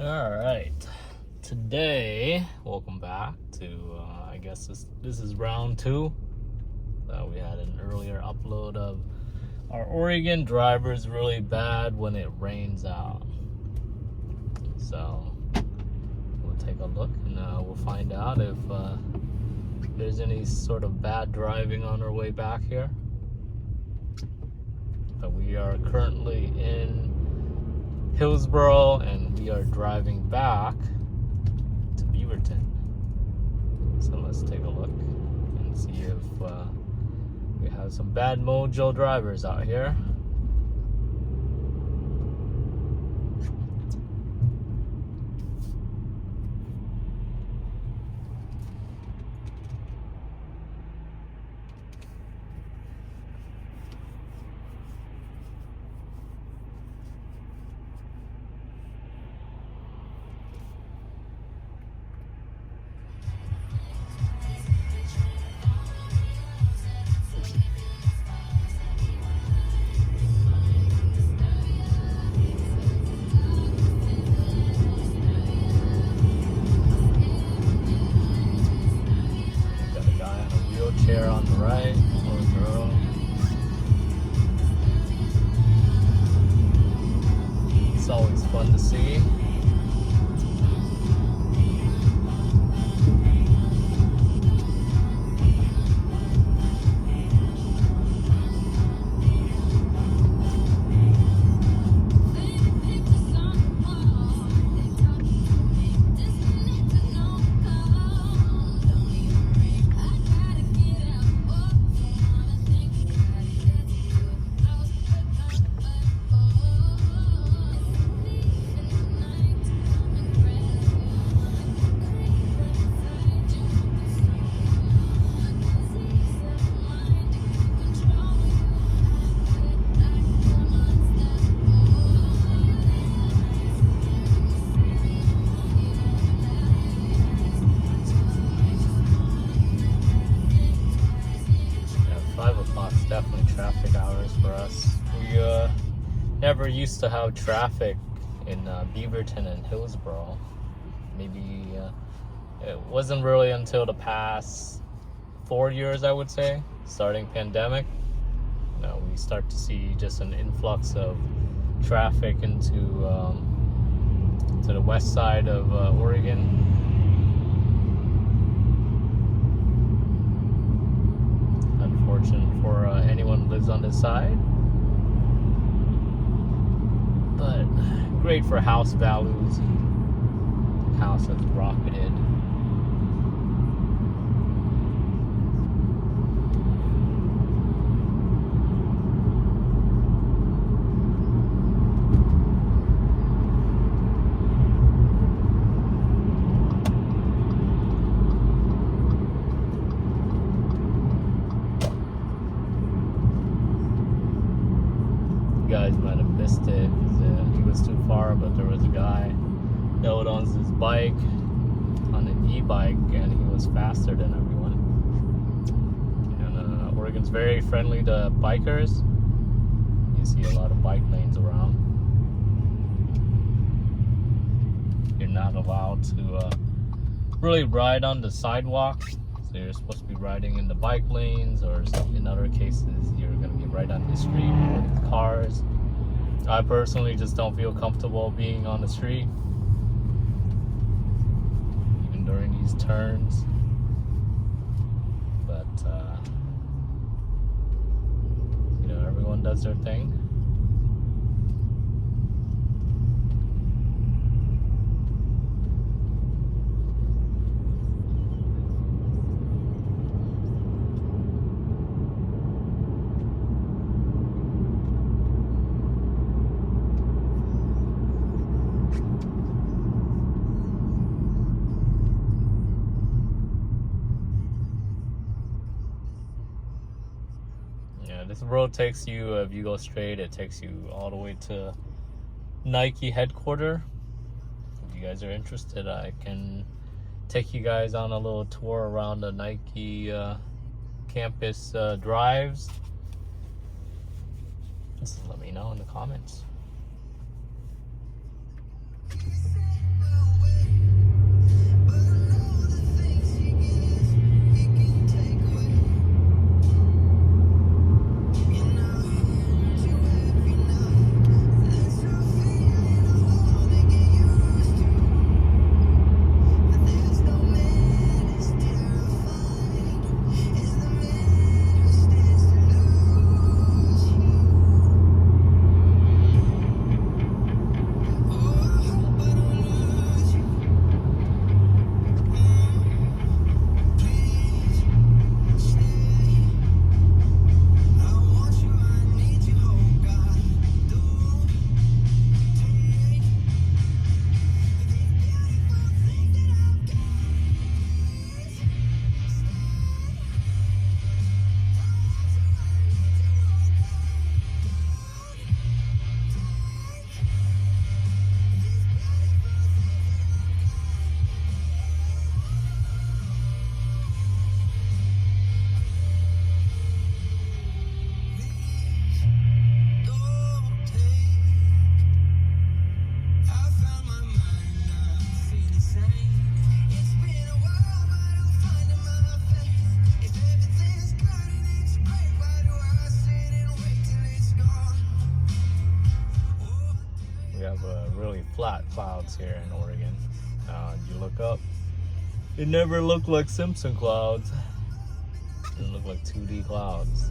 All right, today, welcome back to, I guess this is round two. We had an earlier upload of our Oregon drivers really bad when it rains out. So we'll take a look and we'll find out if there's any sort of bad driving on our way back here. But we are currently in Hillsboro and we are driving back to Beaverton. So let's take a look and see if we have some bad mojo drivers out here. Chair on the right, or a girl. It's always fun to see. Definitely traffic hours for us. We never used to have traffic in Beaverton and Hillsboro. Maybe it wasn't really until the past 4 years, I would say, starting pandemic. We start to see just an influx of traffic into to the west side of Oregon. For anyone who lives on this side, but great for house values. House has rocketed. Guys might have missed it because he was too far, but there was a guy that was on his bike, on an e-bike, and he was faster than everyone. And Oregon's very friendly to bikers. You see a lot of bike lanes around. You're not allowed to really ride on the sidewalks. So you're supposed to be riding in the bike lanes, or in other cases you're going to be right on the street with cars. I personally just don't feel comfortable being on the street, even during these turns. But everyone does their thing. This road takes you, if you go straight, it takes you all the way to Nike headquarters. If you guys are interested, I can take you guys on a little tour around the Nike campus drives. Just let me know in the comments. clouds here in Oregon. You look up, it never looked like Simpson clouds. It looked like 2D clouds.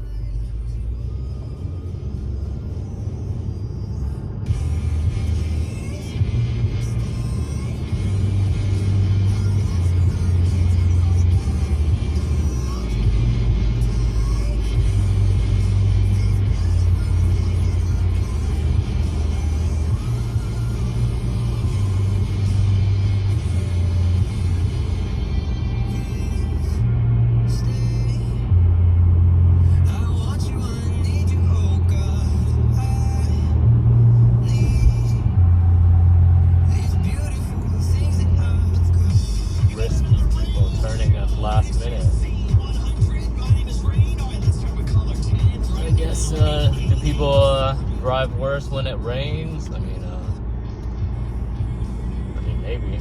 Last minute. I guess do people drive worse when it rains? I mean maybe.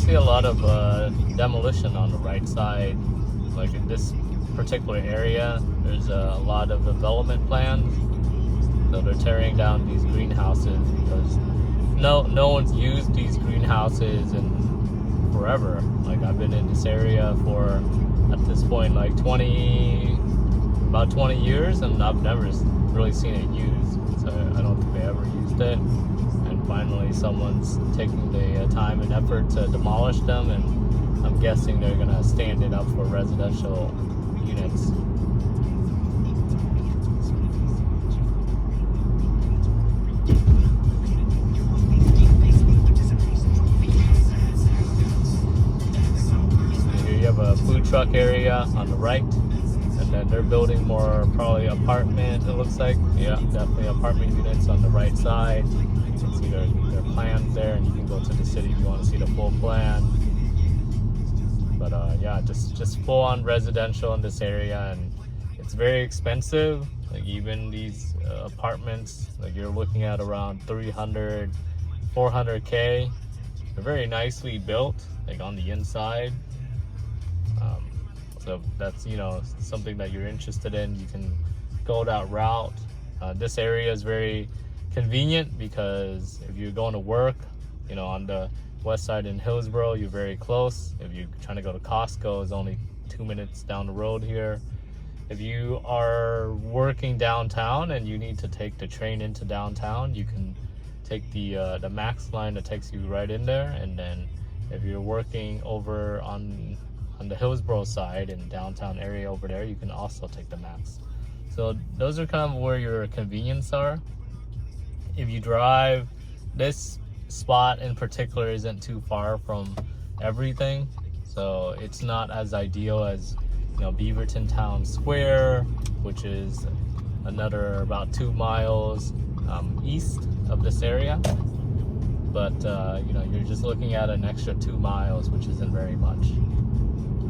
A lot of demolition on the right side. Like in this particular area, there's a lot of development plans, so they're tearing down these greenhouses because no one's used these greenhouses in forever. Like I've been in this area for, at this point, like about 20 years, and I've never really seen it used. So I don't think they ever used it. Finally, someone's taking the time and effort to demolish them, and I'm guessing they're gonna stand it up for residential units. Here you have a food truck area on the right, and then they're building more probably apartment, it looks like. Yeah, definitely apartment units on the right side. You can see their plans there, and you can go to the city if you want to see the full plan. But yeah, just full on residential in this area, and it's very expensive. Like even these apartments, like you're looking at around 300, 400K. They're very nicely built, like on the inside. So that's, you know, something that you're interested in, you can go that route. This area is very convenient because if you're going to work, you know, on the west side in Hillsboro, you're very close. If you're trying to go to Costco, it's only 2 minutes down the road here. If you are working downtown and you need to take the train into downtown, you can take the Max line that takes you right in there. And then if you're working over on the Hillsboro side in downtown area over there, you can also take the Max. So those are kind of where your convenience are. If you drive, this spot in particular isn't too far from everything, so it's not as ideal as, you know, Beaverton Town Square, which is another about 2 miles east of this area. But you know, you're just looking at an extra 2 miles, which isn't very much.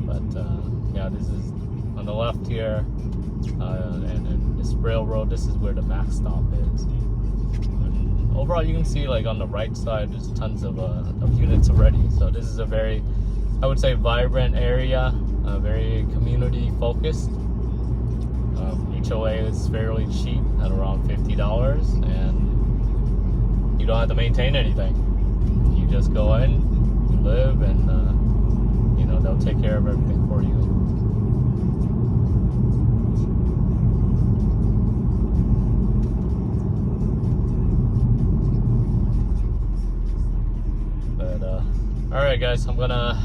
But yeah, this is on the left here, and this railroad, this is where the Max stop is. And overall, you can see like on the right side, there's tons of units already. So this is a very, I would say, vibrant area, very community focused. HOA is fairly cheap at around $50, and you don't have to maintain anything. You just go in, you live, and you know, they'll take care of everything for you. Alright guys, I'm gonna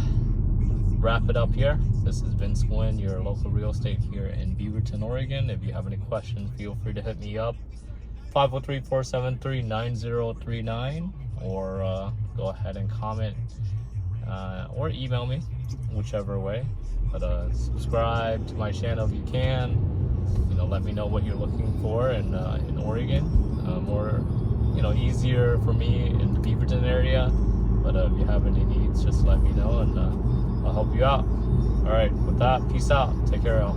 wrap it up here. This is Vince Nguyen, your local real estate here in Beaverton, Oregon. If you have any questions, feel free to hit me up, 503-473-9039, or go ahead and comment or email me, whichever way. But subscribe to my channel if you can. Let me know what you're looking for in Oregon. More, easier for me in the Beaverton area. But if you have any needs, just let me know, and I'll help you out. All right, with that, peace out. Take care, y'all.